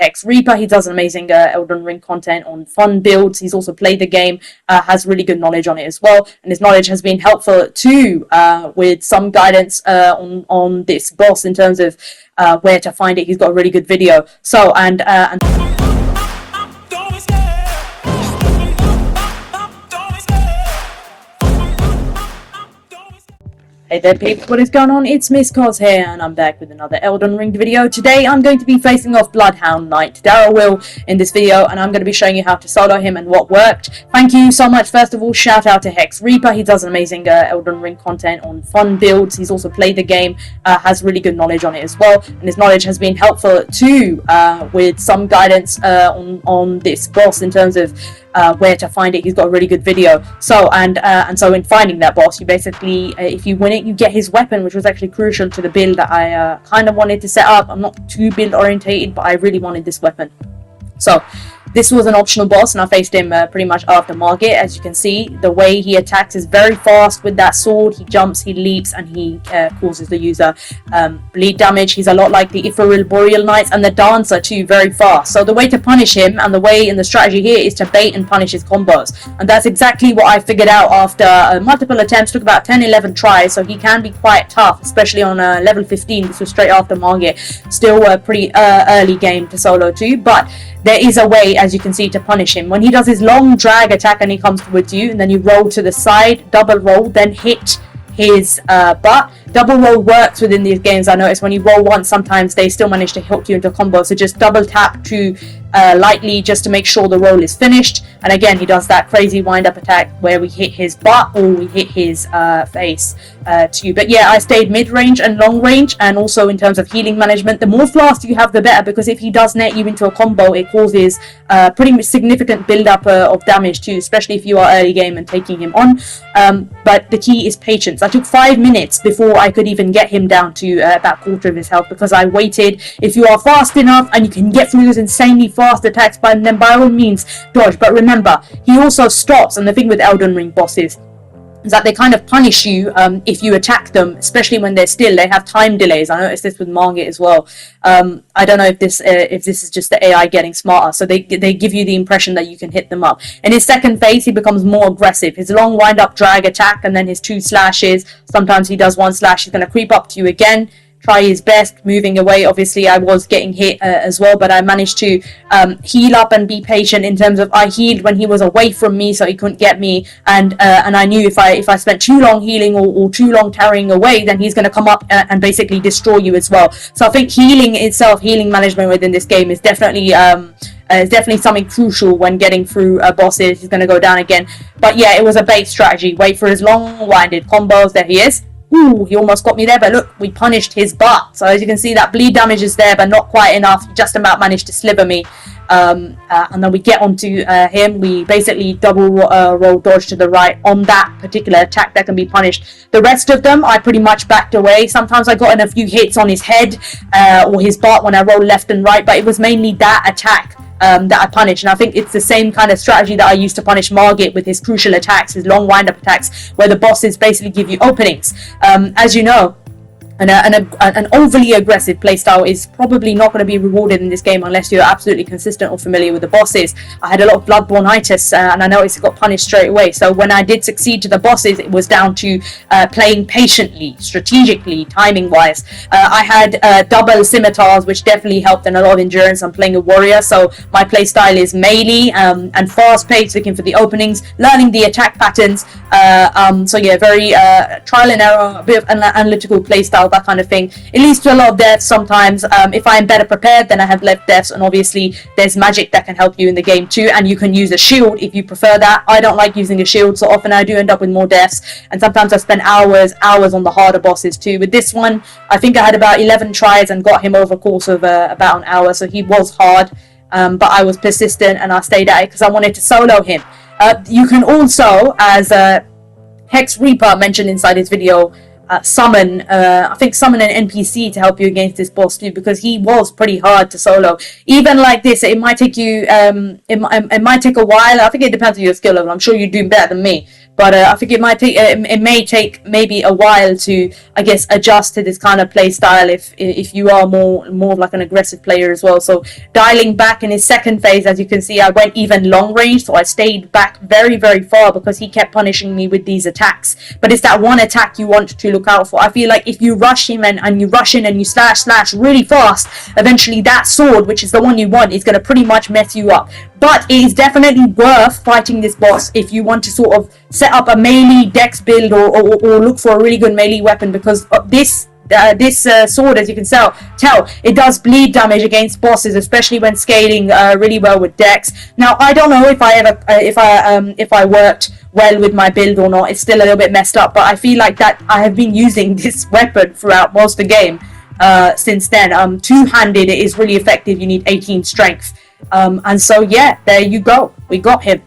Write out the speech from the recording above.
Hex Reaper. He does amazing Elden Ring content on fun builds. He's also played the game, has really good knowledge on it as well, and his knowledge has been helpful too, with some guidance on this boss in terms of where to find it. He's got a really good video. So and Hey there people, what is going on? It's Miss C.O.Z here, and I'm back with another Elden Ring video. Today I'm going to be facing off Bloodhound Knight Dariwill in this video, and I'm going to be showing you how to solo him and what worked. Thank you so much. First of all, shout out to Hex Reaper. He does amazing Elden Ring content on fun builds. He's also played the game, has really good knowledge on it as well, and his knowledge has been helpful too, with some guidance on this boss in terms of where to find it. He's got a really good video. So and so in finding that boss, you basically, if you win it, you get his weapon, which was actually crucial to the build that I kind of wanted to set up. I'm not too build orientated, but I really wanted this weapon. So this was an optional boss, and I faced him pretty much after market. As you can see, the way he attacks is very fast with that sword. He jumps, he leaps, and he causes the user bleed damage. He's a lot like the Ethereal Boreal Knights and the Dancer too, very fast. So the way to punish him, and the way in the strategy here, is to bait and punish his combos. And that's exactly what I figured out after multiple attempts. Took about 10-11 tries, so he can be quite tough, especially on level 15. This was straight after market. Still a pretty early game to solo too, but there is a way, as you can see, to punish him. When he does his long drag attack and he comes towards you, and then you roll to the side, double roll, then hit his butt. Double roll works within these games. I noticed when you roll once, sometimes they still manage to hook you into a combo. So just double tap to lightly, just to make sure the roll is finished. And again, he does that crazy wind-up attack where we hit his butt or we hit his face too. But yeah, I stayed mid-range and long-range, and also in terms of healing management, the more flask you have, the better, because if he does net you into a combo, it causes pretty significant build-up of damage too, especially if you are early game and taking him on. But the key is patience. I took 5 minutes before I could even get him down to about quarter of his health, because I waited. If you are fast enough and you can get through those insanely fast attacks, then by all means dodge. But remember, he also stops, and the thing with Elden Ring bosses is that they kind of punish you if you attack them, especially when they're still. They have time delays. I noticed this with Margit as well. I don't know if this is just the AI getting smarter. So they give you the impression that you can hit them up. In his second phase, he becomes more aggressive. His long wind-up drag attack, and then his 2 slashes. Sometimes he does 1 slash. He's going to creep up to you again. Try his best moving away. Obviously I was getting hit as well, but I managed to heal up and be patient in terms of I healed when he was away from me, so he couldn't get me, and I knew if I spent too long healing or too long tarrying away, then he's going to come up and basically destroy you as well. So I think healing itself, healing management within this game is definitely something crucial when getting through bosses. He's going to go down again, but yeah, it was a bait strategy. Wait for his long winded combos. There he is. Ooh, he almost got me there, but look, we punished his butt. So as you can see, that bleed damage is there, but not quite enough. He just about managed to sliver me. And then we get onto him. We basically double roll dodge to the right on that particular attack that can be punished. The rest of them, I pretty much backed away. Sometimes I got in a few hits on his head or his butt when I rolled left and right, but it was mainly that attack that I punished. And I think it's the same kind of strategy that I used to punish Margit with his crucial attacks, his long wind-up attacks, where the bosses basically give you openings. As you know, an overly aggressive playstyle is probably not going to be rewarded in this game unless you're absolutely consistent or familiar with the bosses. I had a lot of Bloodborne-itis, and I noticed it got punished straight away. So when I did succeed to the bosses, it was down to playing patiently, strategically, timing-wise. I had double scimitars, which definitely helped, and a lot of endurance. I'm playing a warrior, so my playstyle is melee and fast-paced, looking for the openings, learning the attack patterns. So yeah, very trial and error, a bit of an analytical playstyle, that kind of thing. It leads to a lot of deaths sometimes. If I am better prepared, then I have less deaths, and obviously there's magic that can help you in the game too, and you can use a shield if you prefer that. I don't like using a shield, so often I do end up with more deaths, and sometimes I spend hours on the harder bosses too. With this one, I think I had about 11 tries and got him over a course of about an hour, so he was hard, but I was persistent and I stayed at it because I wanted to solo him. You can also, as Hex Reaper mentioned inside his video, summon an NPC to help you against this boss too, because he was pretty hard to solo. Even like this, it might take you it might take a while. I think it depends on your skill level. I'm sure you're doing better than me, but I think it may take maybe a while to, I guess, adjust to this kind of play style if you are more of like an aggressive player as well. So dialing back in his second phase, as you can see, I went even long range, so I stayed back very, very far because he kept punishing me with these attacks. But it's that one attack you want to look out for. I feel like if you rush him and you rush in and you slash really fast, eventually that sword, which is the one you want, is going to pretty much mess you up. But it is definitely worth fighting this boss if you want to sort of set up a melee dex build or look for a really good melee weapon, because this sword, as you can tell, it does bleed damage against bosses, especially when scaling really well with dex. Now, I don't know if I worked well with my build or not. It's still a little bit messed up, but I feel like that I have been using this weapon throughout most of the game since then. Two-handed, it is really effective. You need 18 strength. And so, yeah, there you go. We got him.